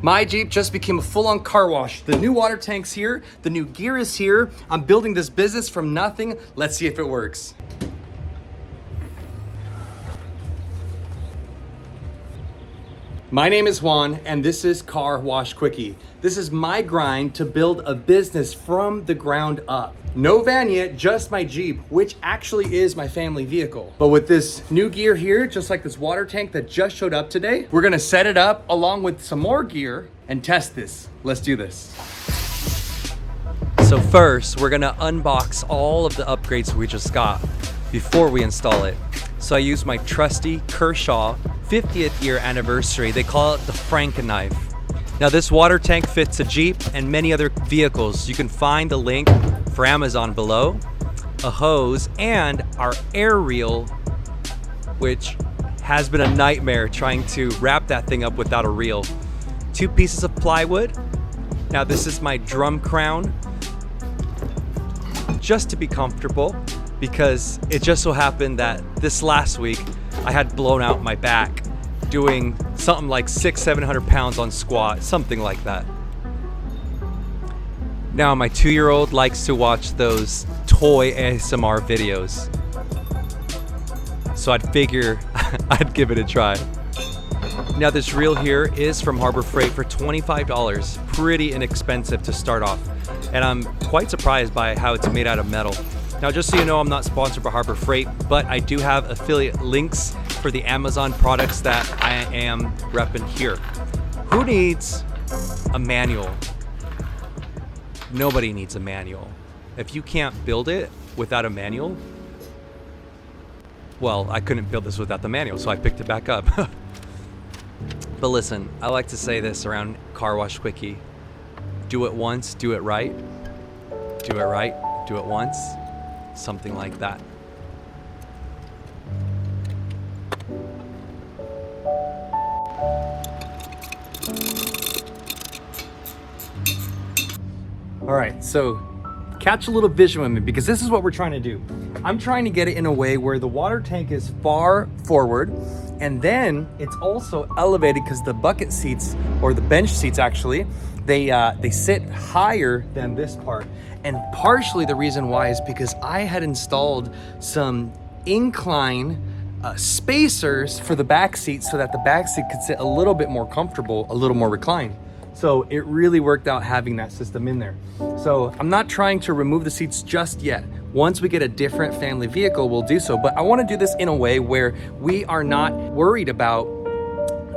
My Jeep just became a full-on car wash. The new water tank's here, the new gear is here. I'm building this business from nothing. Let's see if it works. My name is Juan, and this is Car Wash Quickie. This is my grind to build a business from the ground up. No van yet, just my Jeep, which actually is my family vehicle. But with this new gear here, just like this water tank that just showed up today, we're gonna set it up along with some more gear and test this. Let's do this. So first, we're gonna unbox all of the upgrades we just got before we install it. So I use my trusty Kershaw 50th year anniversary. They call it the Frankenknife. Now this water tank fits a Jeep and many other vehicles. You can find the link for Amazon below, a hose, and our air reel, which has been a nightmare trying to wrap that thing up without a reel. 2 pieces of plywood. Now this is my drum crown, just to be comfortable, because it just so happened that this last week I had blown out my back doing something like 600-700 pounds on squat, something like that. Now my 2-year-old likes to watch those toy ASMR videos, so I'd figure I'd give it a try. Now this reel here is from Harbor Freight for $25, pretty inexpensive to start off, and I'm quite surprised by how it's made out of metal. Now, just so you know, I'm not sponsored by Harbor Freight, but I do have affiliate links for the Amazon products that I am repping here. Who needs a manual? Nobody needs a manual. If you can't build it without a manual, well, I couldn't build this without the manual, so I picked it back up. But listen, I like to say this around Car Wash Quickie. Do it once, do it right. Do it right, do it once. Something like that. All right, so catch a little vision with me, because this is what we're trying to do. I'm trying to get it in a way where the water tank is far forward, and then it's also elevated because the bucket seats, or the bench seats actually, they sit higher than this part. And partially the reason why is because I had installed some incline spacers for the back seat so that the back seat could sit a little bit more comfortable, a little more reclined. So it really worked out having that system in there. So I'm not trying to remove the seats just yet. Once we get a different family vehicle, we'll do so. But I want to do this in a way where we are not worried about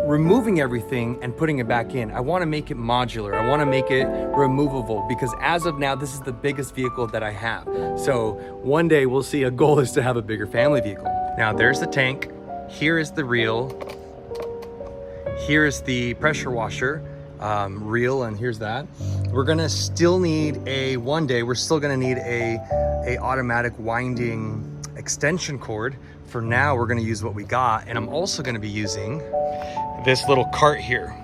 removing everything and putting it back in. I want to make it modular. I want to make it removable, because as of now, this is the biggest vehicle that I have. So one day we'll see. A goal is to have a bigger family vehicle. Now there's the tank. Here is the reel. Here's the pressure washer reel, and here's that. We're gonna still need one day we're still gonna need a automatic winding extension cord. For now, we're gonna use what we got, and I'm also gonna be using this little cart here.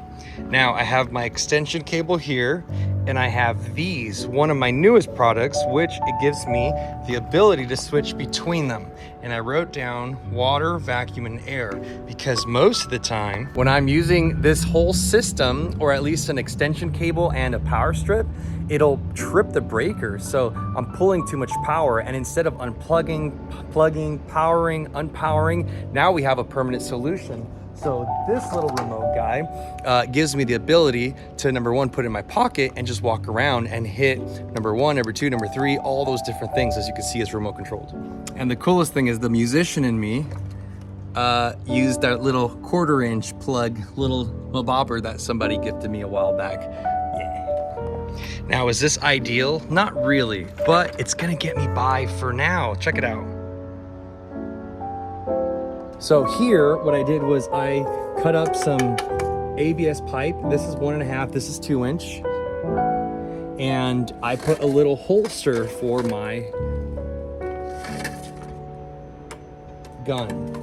Now I have my extension cable here, and I have these, one of my newest products, which it gives me the ability to switch between them. And I wrote down water, vacuum, and air, because most of the time when I'm using this whole system, or at least an extension cable and a power strip, it'll trip the breaker. So I'm pulling too much power, and instead of unplugging, plugging, powering, unpowering, now we have a permanent solution. So this little remote guy gives me the ability to, number one, put it in my pocket and just walk around and hit number 1, number 2, number 3, all those different things. As you can see, it's remote controlled. And the coolest thing is the musician in me used that little 1/4-inch plug, little bobber that somebody gifted me a while back. Yeah. Now, is this ideal? Not really, but it's gonna get me by for now. Check it out. So here, what I did was I cut up some ABS pipe. This is 1.5, this is 2-inch. And I put a little holster for my gun.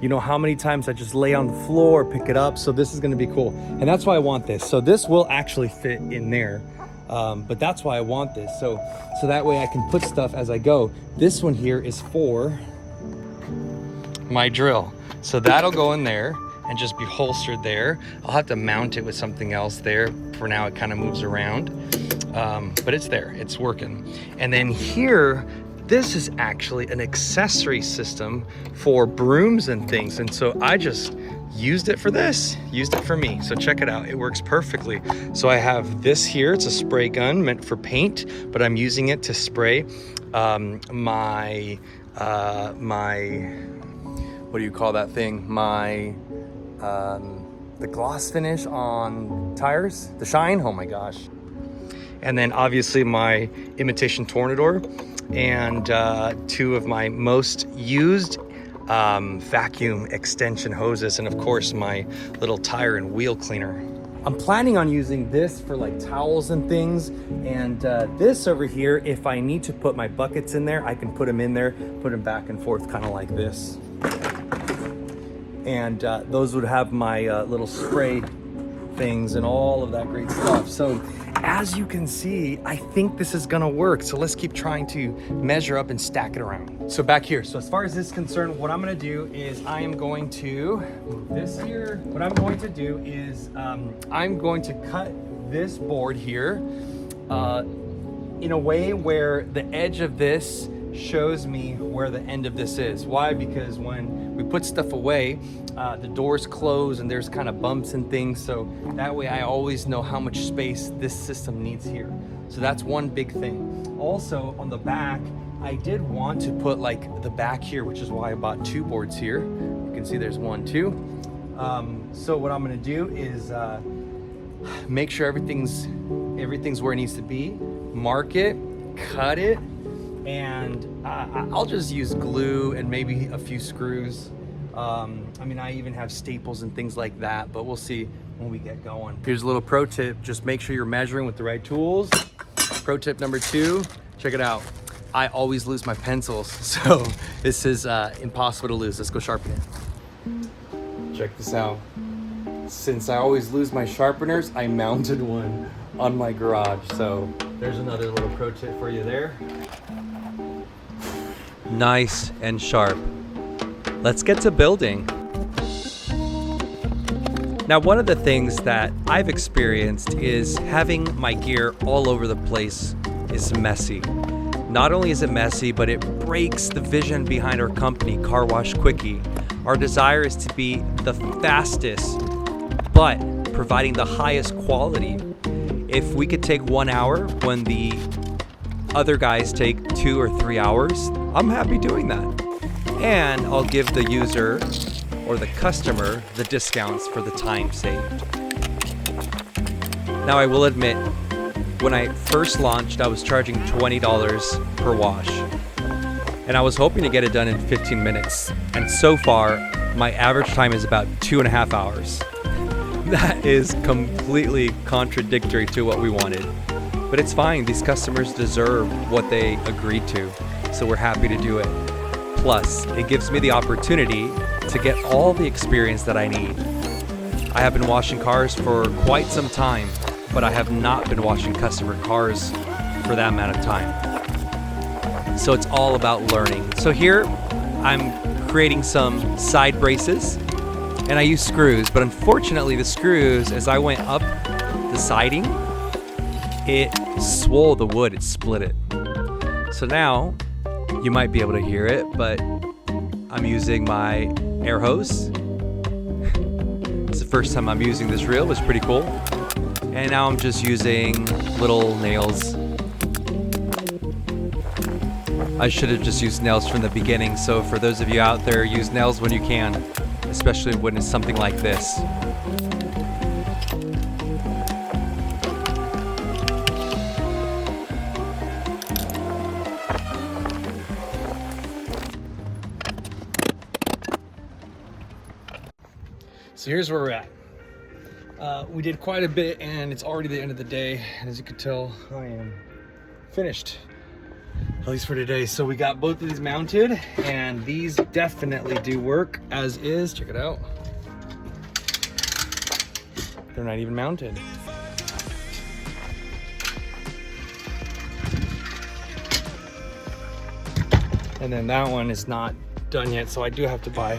You know how many times I just lay on the floor, pick it up, so this is gonna be cool. And that's why I want this. So this will actually fit in there, but that's why I want this. So that way I can put stuff as I go. This one here is for my drill. So that'll go in there. and just be holstered there. I'll have to mount it with something else there. For now, it kind of moves around, but it's there, it's working. And then here, this is actually an accessory system for brooms and things. And so I just used it for this, used it for me. So check it out, it works perfectly. So I have this here, it's a spray gun meant for paint, but I'm using it to spray my, what do you call that thing? The gloss finish on tires, the shine, oh my gosh. And then obviously my imitation Tornador and 2 of my most used vacuum extension hoses, and of course my little tire and wheel cleaner. I'm planning on using this for like towels and things, and this over here, if I need to put my buckets in there, I can put them in there, put them back and forth kind of like this. And those would have my little spray things and all of that great stuff. So as you can see, I think this is gonna work. So let's keep trying to measure up and stack it around. So back here, so as far as this is concerned, what I'm gonna do is I am going to move this here. What I'm going to do is I'm going to cut this board here in a way where the edge of this shows me where the end of this is. Why? Because when we put stuff away, the doors close and there's kind of bumps and things. So that way I always know how much space this system needs here. So that's one big thing. Also on the back, I did want to put like the back here, which is why I bought 2 boards here. You can see there's 1, 2. So what I'm gonna do is make sure everything's where it needs to be, mark it, cut it, and I'll just use glue and maybe a few screws. I mean, I even have staples and things like that, but we'll see when we get going. Here's a little pro tip, just make sure you're measuring with the right tools. Pro tip number 2, check it out. I always lose my pencils, so this is impossible to lose. Let's go sharpen it. Check this out. Since I always lose my sharpeners, I mounted one on my garage. So there's another little pro tip for you there. Nice and sharp. Let's get to building. Now, one of the things that I've experienced is having my gear all over the place is messy. Not only is it messy, but it breaks the vision behind our company, Car Wash Quickie. Our desire is to be the fastest, but providing the highest quality. If we could take 1 hour when the other guys take 2 or 3 hours, I'm happy doing that. And I'll give the user or the customer the discounts for the time saved. Now, I will admit, when I first launched, I was charging $20 per wash. And I was hoping to get it done in 15 minutes. And so far, my average time is about 2.5 hours. That is completely contradictory to what we wanted. But it's fine, these customers deserve what they agreed to. So we're happy to do it. Plus, it gives me the opportunity to get all the experience that I need. I have been washing cars for quite some time, but I have not been washing customer cars for that amount of time. So it's all about learning. So here, I'm creating some side braces, and I use screws, but unfortunately the screws, as I went up the siding, it swole the wood, it split it. So now, you might be able to hear it, but I'm using my air hose. It's the first time I'm using this reel, it's pretty cool. And now I'm just using little nails. I should have just used nails from the beginning, so for those of you out there, use nails when you can, especially when it's something like this. So here's where we're at. We did quite a bit and it's already the end of the day. And as you can tell, I am finished, at least for today. So we got both of these mounted and these definitely do work as is. Check it out. They're not even mounted. And then that one is not done yet. So I do have to buy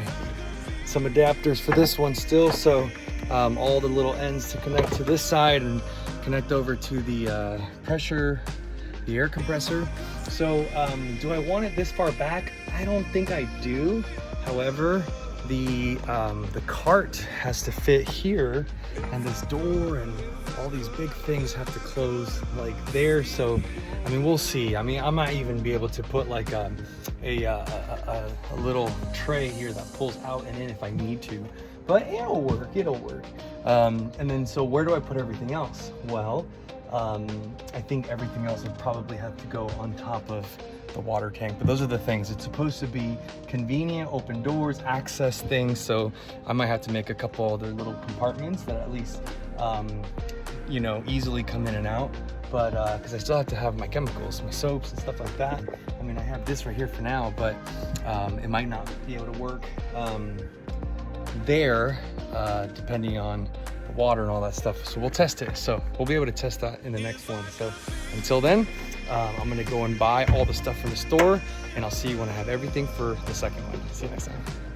some adapters for this one still. So all the little ends to connect to this side and connect over to the the air compressor. So do I want it this far back? I don't think I do. However, the cart has to fit here, and this door and all these big things have to close like there. So I mean, we'll see. I mean, I might even be able to put like a little tray here that pulls out and in if I need to, but it'll work, it'll work. And then so where do I put everything else? Well, I think everything else would probably have to go on top of the water tank, but those are the things. It's supposed to be convenient, open doors, access things, so I might have to make a couple other little compartments that at least you know, easily come in and out. But because I still have to have my chemicals, my soaps and stuff like that. I mean, I have this right here for now, but it might not be able to work there, depending on the water and all that stuff. So we'll test it. So we'll be able to test that in the next one. So until then, I'm gonna go and buy all the stuff from the store, and I'll see you when I have everything for the second one. See you next time.